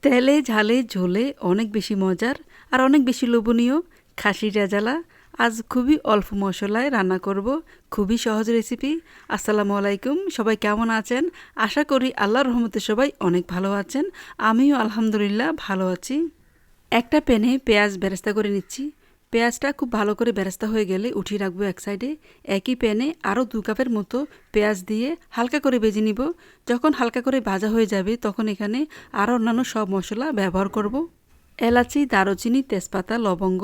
তেলে ঝালে ঝোলে অনেক বেশি মজার আর অনেক বেশি লোভনীয় খাসির রেজালা আজ খুবই অল্প মশলায় রান্না করব। খুবই সহজ রেসিপি। আসসালামু আলাইকুম, সবাই কেমন আছেন? আশা করি আল্লাহর রহমতে সবাই অনেক ভালো আছেন। আমিও আলহামদুলিল্লাহ ভালো আছি। একটা প্যানে পেঁয়াজ বেরেস্তা করে নিচ্ছি। পেঁয়াজটা খুব ভালো করে বেরেস্তা হয়ে গেলে উঠিয়ে রাখবো এক সাইডে। একই প্যানে আরও 2 কাপের মতো পেঁয়াজ দিয়ে হালকা করে ভেজে নিব। যখন হালকা করে ভাজা হয়ে যাবে তখন এখানে আরও অন্যান্য সব মশলা ব্যবহার করব। এলাচি, দারুচিনি, তেজপাতা, লবঙ্গ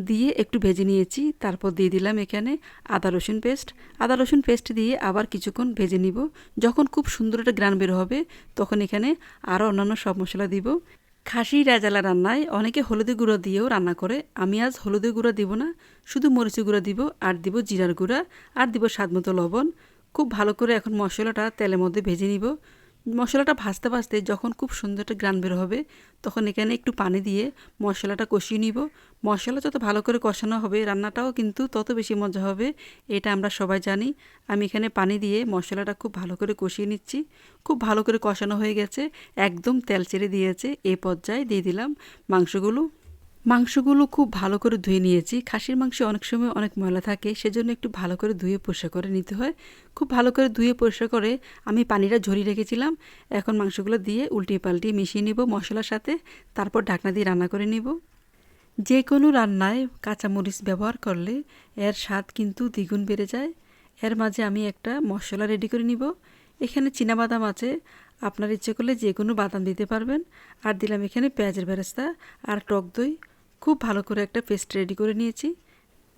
দিয়ে একটু ভেজে নিয়েছি। তারপর দিয়ে দিলাম এখানে আদা রসুন পেস্ট। আদা রসুন পেস্ট দিয়ে আবার কিছুক্ষণ ভেজে নিব। যখন খুব সুন্দর একটা গ্রান বের হবে তখন এখানে আরও অন্যান্য সব মশলা দিব। খাসি রেজালা রান্নায় অনেকে হলুদের গুঁড়ো দিয়েও রান্না করে। আমি আজ হলুদের গুঁড়ো দিব না, শুধু মরিচের গুঁড়ো দিব আর দিব জিরার গুঁড়া আর দিব স্বাদমতো লবণ। খুব ভালো করে এখন মশলাটা তেলের মধ্যে ভেজে নিব। মশলাটা ভাজতে ভাজতে যখন খুব সুন্দর একটা গ্রান বের হবে তখন এখানে একটু পানি দিয়ে মশলাটা কষিয়ে নিব। মশলা যত ভালো করে কষানো হবে রান্নাটাও কিন্তু তত বেশি মজা হবে, এটা আমরা সবাই জানি। আমি এখানে পানি দিয়ে মশলাটা খুব ভালো করে কষিয়ে নিচ্ছি। খুব ভালো করে কষানো হয়ে গেছে, একদম তেল ছেড়ে দিয়েছে। এই পর্যায়ে দিয়ে দিলাম মাংসগুলো খুব ভালো করে ধুয়ে নিয়েছি। খাসির মাংসে অনেক সময় অনেক ময়লা থাকে, সেজন্য একটু ভালো করে ধুয়ে পরিষ্কার করে নিতে হয়। খুব ভালো করে ধুয়ে পরিষ্কার করে আমি পানিটা ঝরিয়ে রেখেছিলাম। এখন মাংসগুলো দিয়ে উল্টিয়ে পাল্টিয়ে মিশিয়ে নিব মশলার সাথে। তারপর ঢাকনা দিয়ে রান্না করে নিব। যে কোনো রান্নায় কাঁচামরিচ ব্যবহার করলে এর স্বাদ কিন্তু দ্বিগুণ বেড়ে যায়। এর মাঝে আমি একটা মশলা রেডি করে নিব। এখানে চীনাবাদাম আছে, আপনার ইচ্ছে করলে যে কোনো বাদাম দিতে পারবেন। আর দিলাম এখানে পেঁয়াজের বেরেস্তা আর টক দই। খুব ভালো করে একটা পেস্ট রেডি করে নিয়েছি।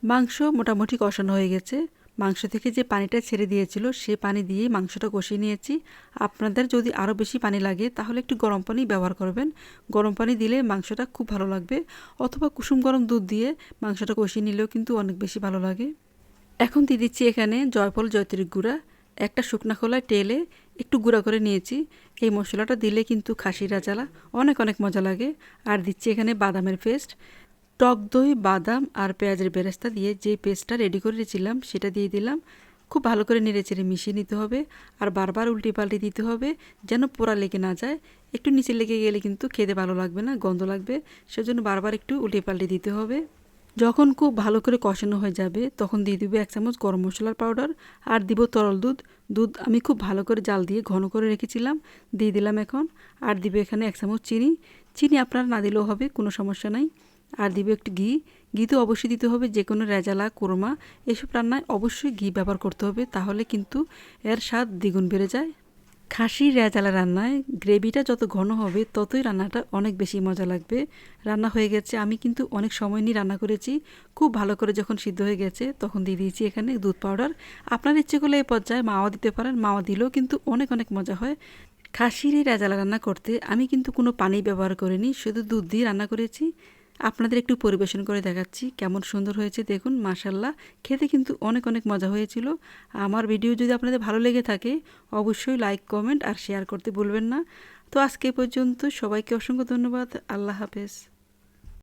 মাংস মোটামুটি কষানো হয়ে গেছে। মাংস থেকে যে পানিটা ছেড়ে দিয়েছিল সে পানি দিয়ে মাংসটা কষিয়ে নিয়েছি। আপনাদের যদি আরও বেশি পানি লাগে তাহলে একটু গরম পানি ব্যবহার করবেন। গরম পানি দিলে মাংসটা খুব ভালো লাগবে, অথবা কুসুম গরম দুধ দিয়ে মাংসটা কষিয়ে নিলেও কিন্তু অনেক বেশি ভালো লাগে। এখন দিয়ে দিচ্ছি এখানে জয়ফল জয়ত্রীর গুঁড়া। একটা শুকনা খোলায় টেলে একটু গুঁড়া করে নিয়েছি। এই মশলাটা দিলে কিন্তু খাসির রেজালা অনেক অনেক মজা লাগে। আর দিচ্ছি এখানে বাদামের পেস্ট। টক দই, বাদাম আর পেঁয়াজের বেরেস্তা দিয়ে যে পেস্টটা রেডি করে রেখেছিলাম সেটা দিয়ে দিলাম। খুব ভালো করে নেড়েচেড়ে মিশিয়ে নিতে হবে আর বারবার উল্টে পাল্টে দিতে হবে যেন পোড়া লেগে না যায়। একটু নিচে লেগে গেলে কিন্তু খেতে ভালো লাগবে না, গন্ধ লাগবে। সেজন্য বারবার একটু উল্টে পাল্টে দিতে হবে। যখন খুব ভালো করে কষানো হয়ে যাবে তখন দিয়ে দিব 1 চামচ গরম মশলার পাউডার আর দিব তরল দুধ। দুধ আমি খুব ভালো করে জাল দিয়ে ঘন করে রেখেছিলাম, দিয়ে দিলাম এখন। আর দিব এখানে 1 চামচ চিনি। চিনি আপনারা না দিলেও হবে, কোনো সমস্যা নাই। আর দিব একটু ঘি। ঘি তো অবশ্যই দিতে হবে, যে কোনো রেজালা, কোরমা এসব রান্নায় অবশ্যই ঘি ব্যবহার করতে হবে, তাহলে কিন্তু এর স্বাদ দ্বিগুণ বেড়ে যায়। খাসির রেজালা রান্নায় গ্রেভিটা যত ঘন হবে ততই রান্নাটা অনেক বেশি মজা লাগবে। রান্না হয়ে গেছে, আমি কিন্তু অনেক সময় নিয়ে রান্না করেছি। খুব ভালো করে যখন সিদ্ধ হয়ে গেছে তখন দিয়ে দিয়েছি এখানে দুধ পাউডার। আপনার ইচ্ছে করলে এই পর্যায়ে মাওয়া দিতে পারেন, মাওয়া দিলেও কিন্তু অনেক অনেক মজা হয়। খাসির এই রেজালা রান্না করতে আমি কিন্তু কোনো পানি ব্যবহার করিনি, শুধু দুধ দিয়ে রান্না করেছি। আপনাদের একটু পরিবেশন করে দেখাচ্ছি কেমন সুন্দর হয়েছে, দেখুন মাশাল্লাহ। খেতে কিন্তু অনেক অনেক মজা হয়েছিল। আমার ভিডিও যদি আপনাদের ভালো লেগে থাকে অবশ্যই লাইক, কমেন্ট আর শেয়ার করতে ভুলবেন না। তো আজকে পর্যন্ত সবাইকে অসংখ্য ধন্যবাদ। আল্লাহ হাফেজ।